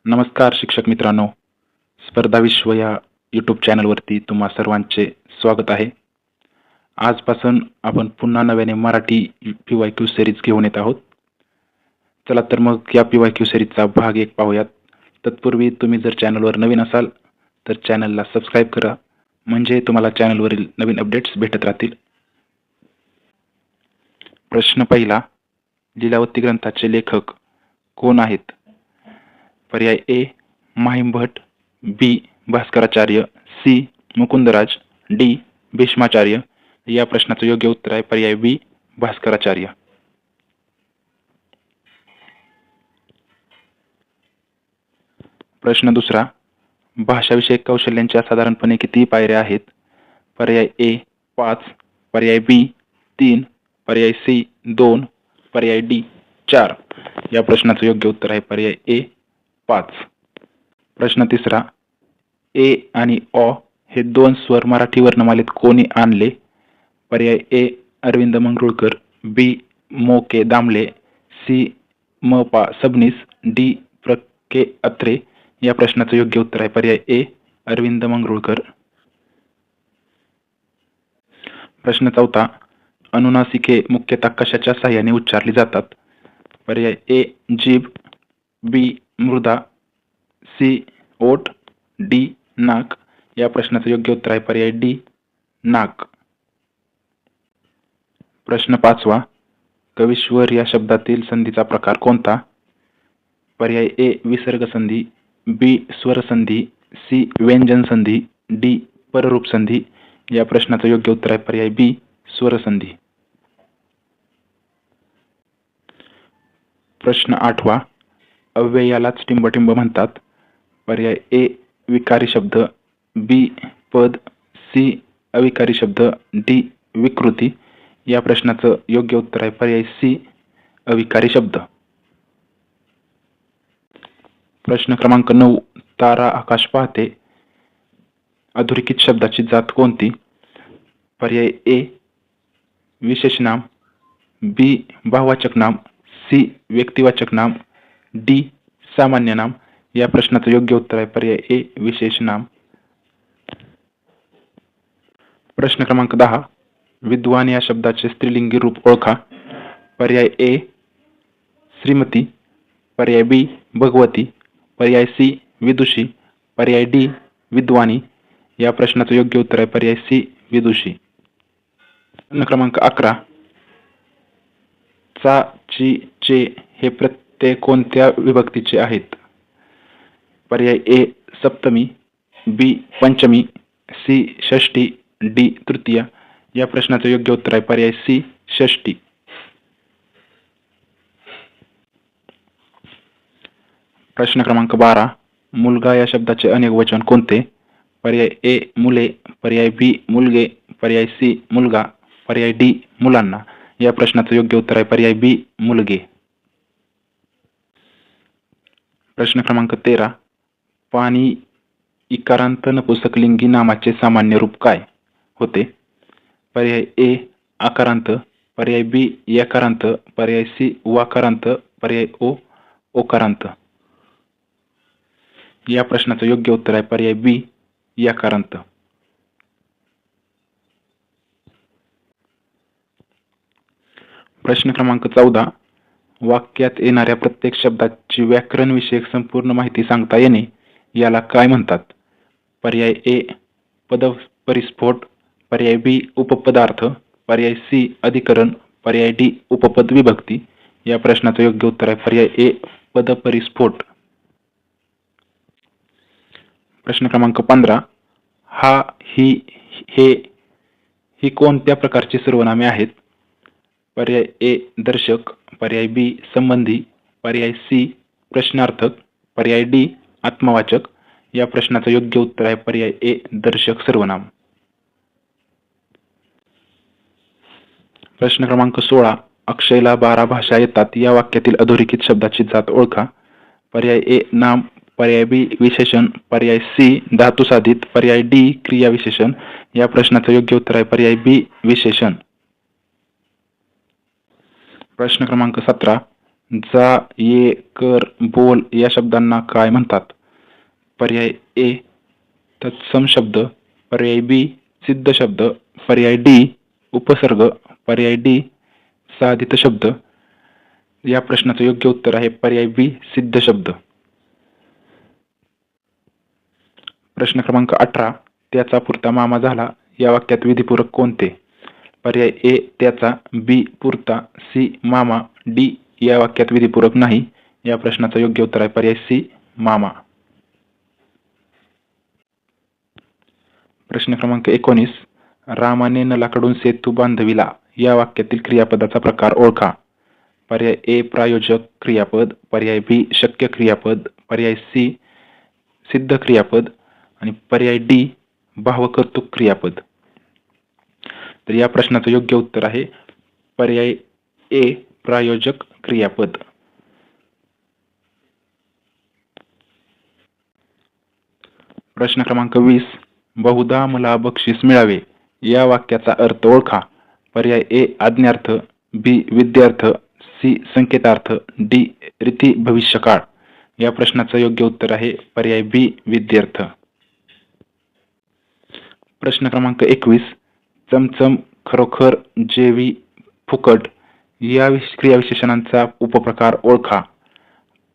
नमस्कार शिक्षक मित्रांनो, स्पर्धा विश्व या यूट्यूब चॅनलवरती तुम्हा सर्वांचे स्वागत आहे. आजपासून आपण पुन्हा नव्याने मराठी PYQ सिरीज घेऊन येत आहोत. चला तर मग या PYQ सिरीजचा भाग 1 पाहूयात. तत्पूर्वी तुम्ही जर चॅनलवर नवीन असाल तर चॅनलला सबस्क्राईब करा, म्हणजे तुम्हाला चॅनलवरील नवीन अपडेट्स भेटत राहतील. प्रश्न पहिला, लीलावती ग्रंथाचे लेखक कोण आहेत? पर्याय ए माहिम भट, बी भास्कराचार्य, सी मुकुंदराज, डी भीष्माचार्य. या प्रश्नाचं योग्य उत्तर आहे पर्याय बी भास्कराचार्य. प्रश्न दुसरा, भाषाविषयक कौशल्यांच्या साधारणपणे किती पायऱ्या आहेत? पर्याय ए 5, पर्याय बी 3, पर्याय सी 2, पर्याय डी 4. या प्रश्नाचं योग्य उत्तर आहे पर्याय ए 5. प्रश्न तिसरा, ए आणि अ हे दोन स्वर मराठी वर्णमालेत कोणी आणले? पर्याय ए अरविंद मंगरुळकर, बी मो के दामले, सी म पा सबनीस, डी प्र के अत्रे. या प्रश्नाचं योग्य उत्तर आहे पर्याय ए अरविंद मंगरुळकर. प्रश्न चौथा, अनुनासिके मुख्यतः कशाच्या साहाय्याने उच्चारली जातात? पर्याय ए जीभ, बी मृदा, सी ओठ, डी नाक. या प्रश्नाचं योग्य उत्तर आहे पर्याय डी नाक. प्रश्न पाचवा, कवीश्वर या शब्दातील संधीचा प्रकार कोणता? पर्याय ए विसर्ग संधी, बी स्वर संधी, सी व्यंजन संधी, डी पररूप संधी. या प्रश्नाचं योग्य उत्तर आहे पर्याय बी स्वर संधी. प्रश्न आठवा, अव्ययालाच टिंबटिंब म्हणतात. पर्याय ए विकारी शब्द, बी पद, सी अविकारी शब्द, डी विकृती. या प्रश्नाचं योग्य उत्तर आहे पर्याय सी अविकारी शब्द. प्रश्न क्रमांक 9, तारा आकाश पाहते. अधोरेखित शब्दाची जात कोणती? पर्याय ए विशेष नाम, बी भाववाचक नाम, सी व्यक्तिवाचक नाम, डी सामान्य नाम. या प्रश्नाचं योग्य उत्तर आहे पर्याय ए विशेष नाम. प्रश्न क्रमांक 10, विद्वान या शब्दाचे स्त्रीलिंगी रूप ओळखा. पर्याय ए श्रीमती, पर्याय बी भगवती, पर्याय सी विदुषी, पर्याय डी विद्वानी. या प्रश्नाचं योग्य उत्तर आहे पर्याय सी विदुषी. प्रश्न क्रमांक 11, चा, ची, चे हे प्रत्यय कोणत्या विभक्तीचे आहेत? पर्याय ए सप्तमी, बी पंचमी, सी षष्ठी, डी तृतीय. या प्रश्नाचं योग्य उत्तर आहे पर्याय सी षष्ठी. प्रश्न क्रमांक 12, मुलगा या शब्दाचे अनेक वचन कोणते? पर्याय ए मुले, पर्याय बी मुलगे, पर्याय सी मुलगा, पर्याय डी मुलांना. या प्रश्नाचं योग्य उत्तर आहे पर्याय बी मुलगे. प्रश्न क्रमांक 13, पाणी इकारांत नपुंसकलिंगी नामाचे सामान्य रूप काय होते? पर्याय ए आकारांत, पर्याय बी यकारांत, पर्याय सी वाकारांत, पर्याय ओ ओकारांत. या प्रश्नाचं योग्य उत्तर आहे पर्याय बी यकारांत. प्रश्न क्रमांक 14, वाक्यात येणाऱ्या प्रत्येक शब्दाची व्याकरण विषयक संपूर्ण माहिती सांगता येणे याला काय म्हणतात? पर्याय ए पदपरिस्फोट, पर्याय बी उपपदार्थ, पर्याय सी अधिकरण, पर्याय डी उपपद विभक्ती. या प्रश्नाचं योग्य उत्तर आहे पर्याय ए पदपरिस्फोट. प्रश्न क्रमांक 15, हा, ही, हे, ही कोणत्या प्रकारची सर्वनामे आहेत? पर्याय ए दर्शक, पर्याय बी संबंधी, पर्याय सी प्रश्नार्थक, पर्याय डी आत्मवाचक. या प्रश्नाचं योग्य उत्तर आहे पर्याय ए दर्शक सर्वनाम. प्रश्न क्रमांक 16, अक्षयला 12 भाषा येतात. या वाक्यातील अधोरेखित शब्दाची जात ओळखा. पर्याय ए नाम, पर्याय बी विशेषण, पर्याय सी धातुसाधित, पर्याय डी क्रिया विशेषण. या प्रश्नाचं योग्य उत्तर आहे पर्याय बी विशेषण. प्रश्न क्रमांक 17, जा, ये, कर, बोल या शब्दांना काय म्हणतात? पर्याय ए तत्सम शब्द, पर्याय बी सिद्ध शब्द, पर्याय डी उपसर्ग, पर्याय डी साधित शब्द. या प्रश्नाचं योग्य उत्तर आहे पर्याय बी सिद्ध शब्द. प्रश्न क्रमांक 18 त्याचा पुरता मामा झाला या वाक्यात विधिपूरक कोणते? पर्याय ए त्याचा, बी पुरता, सी मामा, डी या वाक्यात विधिपूरक नाही. या प्रश्नाचं योग्य उत्तर आहे पर्याय सी मामा. प्रश्न क्रमांक 19 रामाने नलाकडून सेतू बांधविला या वाक्यातील क्रियापदाचा प्रकार ओळखा. पर्याय ए प्रायोजक क्रियापद, पर्याय बी शक्य क्रियापद, पर्याय सी सिद्ध क्रियापद आणि पर्याय डी भावकर्तृक क्रियापद. तर या प्रश्नाचं योग्य उत्तर आहे पर्याय ए प्रायोजक क्रियापद. प्रश्न क्रमांक 20 बहुधा मला बक्षीस मिळावे या वाक्याचा अर्थ ओळखा. पर्याय ए आज्ञार्थ, बी विद्यार्थ, सी संकेतार्थ, डी रीती भविष्यकाळ. या प्रश्नाचं योग्य उत्तर आहे पर्याय बी विद्यार्थ. प्रश्न क्रमांक 21 चमचम, खरोखर, जेवी, फुकट या क्रियाविशेषणांचा उपप्रकार ओळखा.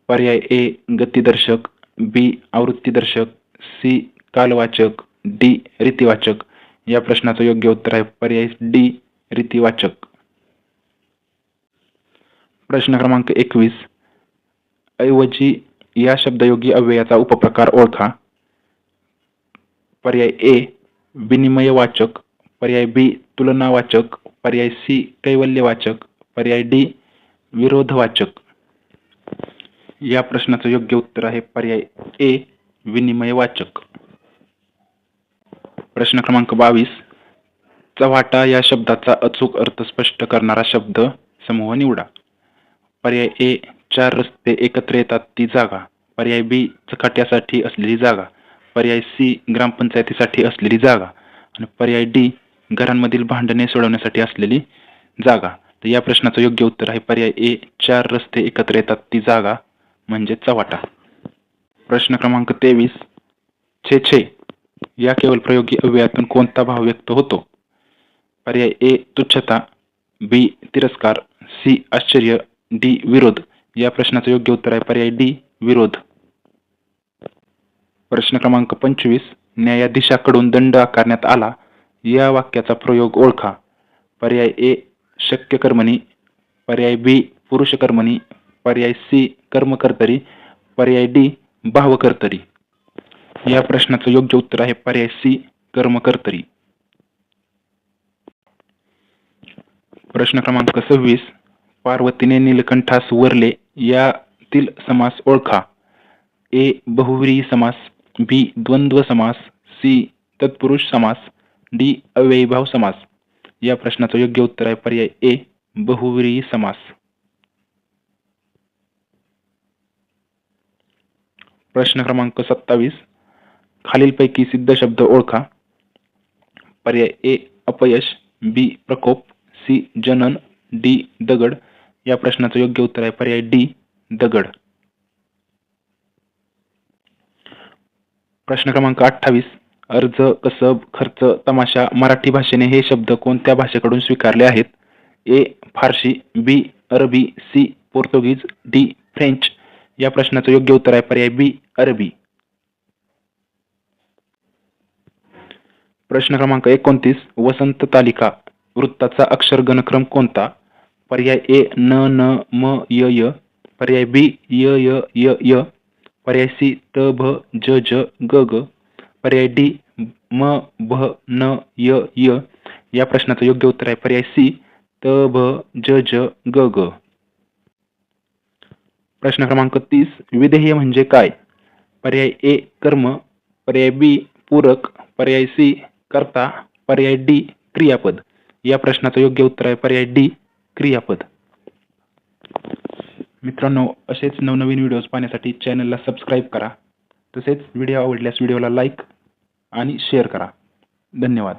पर्याय ए गतिदर्शक, बी आवृत्तीदर्शक, सी कालवाचक, डी रीतिवाचक. या प्रश्नाचं योग्य उत्तर आहे पर्याय डी रीतिवाचक. प्रश्न क्रमांक 21 ऐवजी या शब्दयोगी अव्ययाचा उपप्रकार ओळखा. पर्याय ए विनिमयवाचक, पर्याय बी तुलनावाचक, पर्याय सी कैवल्यवाचक, पर्याय डी विरोधवाचक. या प्रश्नाचं योग्य उत्तर आहे पर्याय ए विनिमयवाचक. प्रश्न क्रमांक 22 चव्हाटा या शब्दाचा अचूक अर्थ स्पष्ट करणारा शब्द समूह निवडा. पर्याय ए 4 रस्ते एकत्र येतात ती जागा, पर्याय बी चकाट्यासाठी असलेली जागा, पर्याय सी ग्रामपंचायतीसाठी असलेली जागा आणि पर्याय डी घरांमधील भांडणे सोडवण्यासाठी असलेली जागा. तर या प्रश्नाचं योग्य उत्तर आहे पर्याय ए 4 रस्ते एकत्र येतात ती जागा म्हणजे चव्हाटा. प्रश्न क्रमांक 23 छे छे या केवळ प्रयोगी अव्ययातून कोणता भाव व्यक्त होतो? पर्याय ए तुच्छता, बी तिरस्कार, सी आश्चर्य, डी विरोध. या प्रश्नाचं योग्य उत्तर आहे पर्याय डी विरोध. प्रश्न क्रमांक 25 न्यायाधीशाकडून दंड आकारण्यात आला या वाक्याचा प्रयोग ओळखा. पर्याय ए शक्यकर्मणी, पर्याय बी पुरुषकर्मणी, पर्याय सी कर्मकर्तरी, पर्याय डी भावकर्तरी. या प्रश्नाचं योग्य उत्तर आहे पर्याय सी कर्मकर्तरी. प्रश्न क्रमांक 26 पार्वतीने नीलकंठास वरले यातील समास ओळखा. ए बहुव्रीही समास, बी द्वंद्व समास, सी तत्पुरुष समास, डी अव्ययीभाव समास. या प्रश्नाचं योग्य उत्तर आहे पर्याय ए बहुव्रीही समास. प्रश्न क्रमांक 27 खालीलपैकी सिद्ध शब्द ओळखा. पर्याय ए अपयश, बी प्रकोप, सी जनन, डी दगड. या प्रश्नाचं योग्य उत्तर आहे पर्याय डी दगड. प्रश्न क्रमांक 28 अर्ज, कसब, खर्च, तमाशा मराठी भाषेने हे शब्द कोणत्या भाषेकडून स्वीकारले आहेत? ए फारसी, बी अरबी, सी पोर्तुगीज, डी फ्रेंच. या प्रश्नाचं योग्य उत्तर आहे पर्याय बी अरबी. प्रश्न क्रमांक 29 वसंत तालिका वृत्ताचा अक्षर गणक्रम कोणता? पर्याय ए न न म य य, पर्याय बी य य य य, पर्याय सी त भ ज ज ग ग, पर्याय डी म भ न य य. या प्रश्नाचं योग्य उत्तर आहे पर्याय सी त भ ज ज ग ग. प्रश्न क्रमांक 30 विधेय म्हणजे काय? पर्याय ए कर्म, पर्याय बी पूरक, पर्याय सी कर्ता, पर्याय डी क्रियापद. या प्रश्नाचं योग्य उत्तर आहे पर्याय डी क्रियापद. मित्रांनो असेच नवनवीन व्हिडिओज पाहण्यासाठी चॅनलला सबस्क्राईब करा. तसेच व्हिडिओ आवडल्यास व्हिडिओला लाईक आणि शेअर करा. धन्यवाद.